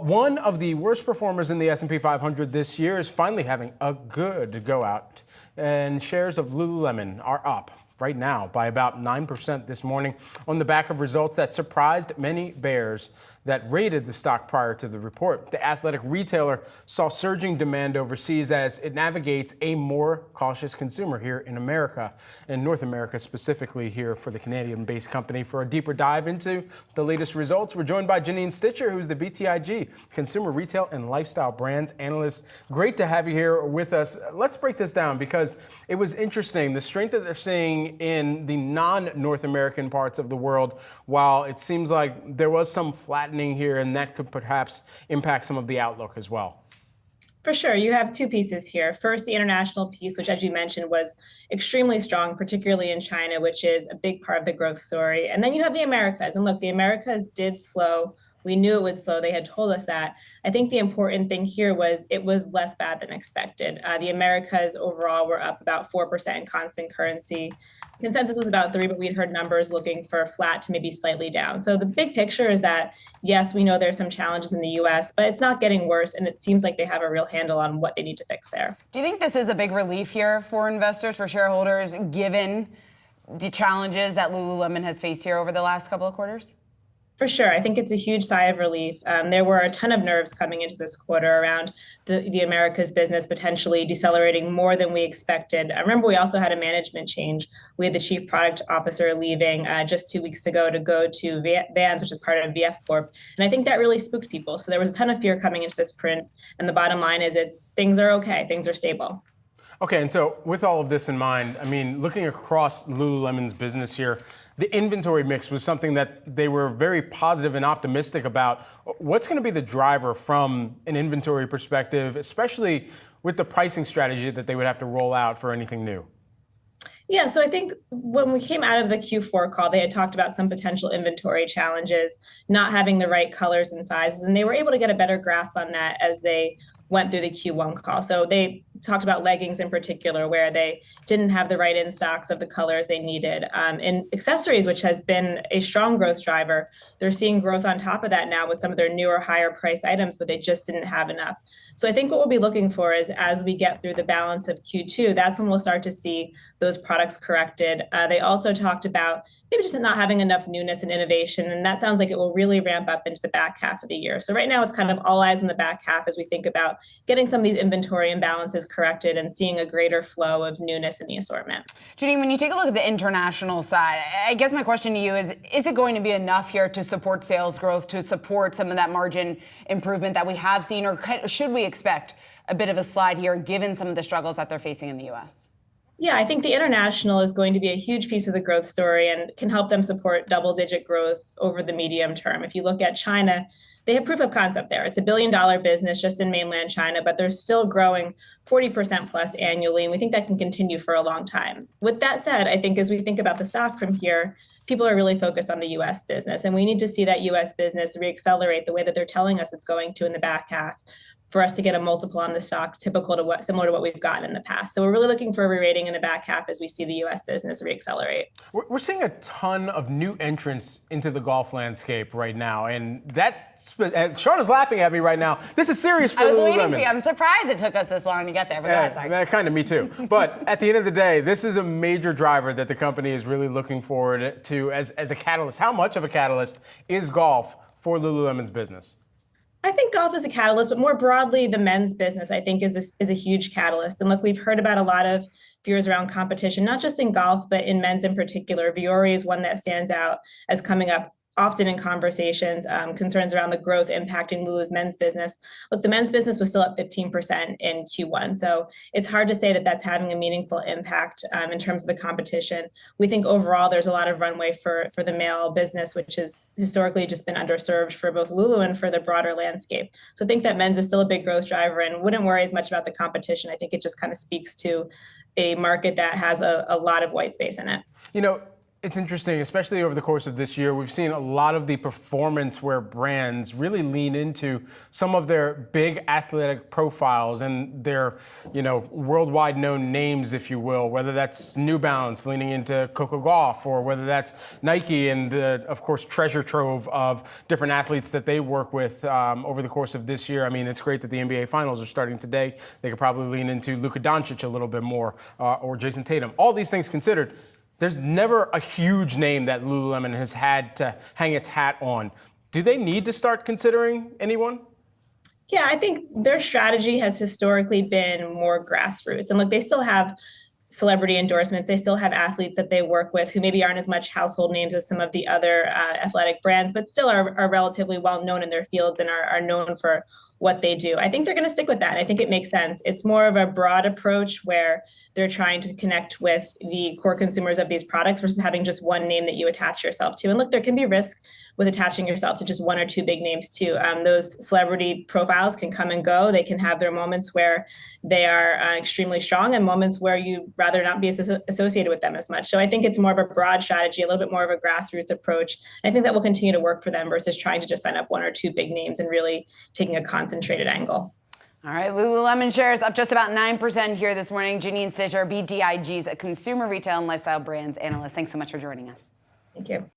one of the worst performers in the S&P 500 this year is finally having a good go out, and shares of Lululemon are up right now by about 9% this morning on the back of results that surprised many bears that rated the stock prior to the report. The athletic retailer saw surging demand overseas as it navigates a more cautious consumer here in America, and North America specifically here for the Canadian-based company. For a deeper dive into the latest results, we're joined by Janine Stichter, who's the BTIG Consumer Retail and Lifestyle Brands Analyst. Great to have you here with us. Let's break this down because it was interesting, the strength that they're seeing in the non-North American parts of the world, while it seems like there was some flattening here, and that could perhaps impact some of the outlook as well. For sure. You have two pieces here. First, the international piece, which, as you mentioned, was extremely strong, particularly in China, which is a big part of the growth story. And then you have the Americas. And look, the Americas did slow. We knew it would slow. They had told us that. I think the important thing here was it was less bad than expected. The Americas overall were up about 4% in constant currency. Consensus was about 3%, but we'd heard numbers looking for flat to maybe slightly down. So the big picture is that, yes, we know there's some challenges in the US, but it's not getting worse. And it seems like they have a real handle on what they need to fix there. Do you think this is a big relief here for investors, for shareholders, given the challenges that Lululemon has faced here over the last couple of quarters? For sure. I think it's a huge sigh of relief. There were a ton of nerves coming into this quarter around the Americas business potentially decelerating more than we expected. I remember we also had a management change. We had the chief product officer leaving just 2 weeks ago to go to Vans, which is part of VF Corp. And I think that really spooked people. So there was a ton of fear coming into this print. And the bottom line is things are okay. Things are stable. Okay, and so with all of this in mind, I mean, looking across Lululemon's business here, the inventory mix was something that they were very positive and optimistic about. What's going to be the driver from an inventory perspective, especially with the pricing strategy that they would have to roll out for anything new? Yeah, so I think when we came out of the Q4 call, they had talked about some potential inventory challenges, not having the right colors and sizes, and they were able to get a better grasp on that as they went through the Q1 call. So they talked about leggings in particular, where they didn't have the right in-stocks of the colors they needed. In accessories, which has been a strong growth driver, they're seeing growth on top of that now with some of their newer, higher price items, but they just didn't have enough. So I think what we'll be looking for is as we get through the balance of Q2, that's when we'll start to see those products corrected. They also talked about maybe just not having enough newness and innovation, and that sounds like it will really ramp up into the back half of the year. So right now it's kind of all eyes in the back half as we think about getting some of these inventory imbalances corrected and seeing a greater flow of newness in the assortment. Janine, when you take a look at the international side, I guess my question to you is it going to be enough here to support sales growth, to support some of that margin improvement that we have seen, or should we expect a bit of a slide here given some of the struggles that they're facing in the U.S.? Yeah, I think the international is going to be a huge piece of the growth story and can help them support double-digit growth over the medium term. If you look at China, they have proof of concept there. It's $1 billion business just in mainland China, but they're still growing 40% plus annually, and we think that can continue for a long time. With that said, I think as we think about the stock from here, people are really focused on the U.S. business, and we need to see that U.S. business reaccelerate the way that they're telling us it's going to in the back half, for us to get a multiple on the stock similar to what we've gotten in the past. So we're really looking for a re-rating in the back half as we see the U.S. business reaccelerate. We're seeing a ton of new entrants into the golf landscape right now, and Sean is laughing at me right now. This is serious for Lululemon. I was waiting for you. I'm surprised it took us this long to get there, but that's kind of me too. But at the end of the day, this is a major driver that the company is really looking forward to as a catalyst. How much of a catalyst is golf for Lululemon's business? I think golf is a catalyst, but more broadly, the men's business, I think, is a huge catalyst. And look, we've heard about a lot of fears around competition, not just in golf, but in men's in particular. Vuori is one that stands out as coming up often in conversations, concerns around the growth impacting Lulu's men's business. Look, the men's business was still up 15% in Q1. So it's hard to say that that's having a meaningful impact in terms of the competition. We think overall there's a lot of runway for the male business, which has historically just been underserved for both Lulu and for the broader landscape. So I think that men's is still a big growth driver and wouldn't worry as much about the competition. I think it just kind of speaks to a market that has a lot of white space in it. You know, It's interesting, especially over the course of this year, we've seen a lot of the performance wear brands really lean into some of their big athletic profiles and their, worldwide known names, if you will, whether that's New Balance leaning into Coco Gauff, or whether that's Nike and the, of course, treasure trove of different athletes that they work with over the course of this year. I mean, it's great that the NBA Finals are starting today. They could probably lean into Luka Doncic a little bit more, or Jason Tatum. All these things considered, there's never a huge name that Lululemon has had to hang its hat on. Do they need to start considering anyone? Yeah, I think their strategy has historically been more grassroots. And look, they still have celebrity endorsements. They still have athletes that they work with who maybe aren't as much household names as some of the other athletic brands, but still are relatively well known in their fields and are known for what they do. I think they're going to stick with that. I think it makes sense. It's more of a broad approach where they're trying to connect with the core consumers of these products versus having just one name that you attach yourself to. And look, there can be risk with attaching yourself to just one or two big names too. Those celebrity profiles can come and go. They can have their moments where they are extremely strong and moments where you'd rather not be associated with them as much. So I think it's more of a broad strategy, a little bit more of a grassroots approach. I think that will continue to work for them versus trying to just sign up one or two big names and really taking a concentrated angle. All right, Lululemon shares up just about 9% here this morning. Janine Stichter, BTIG's Consumer Retail and Lifestyle Brands Analyst. Thanks so much for joining us. Thank you.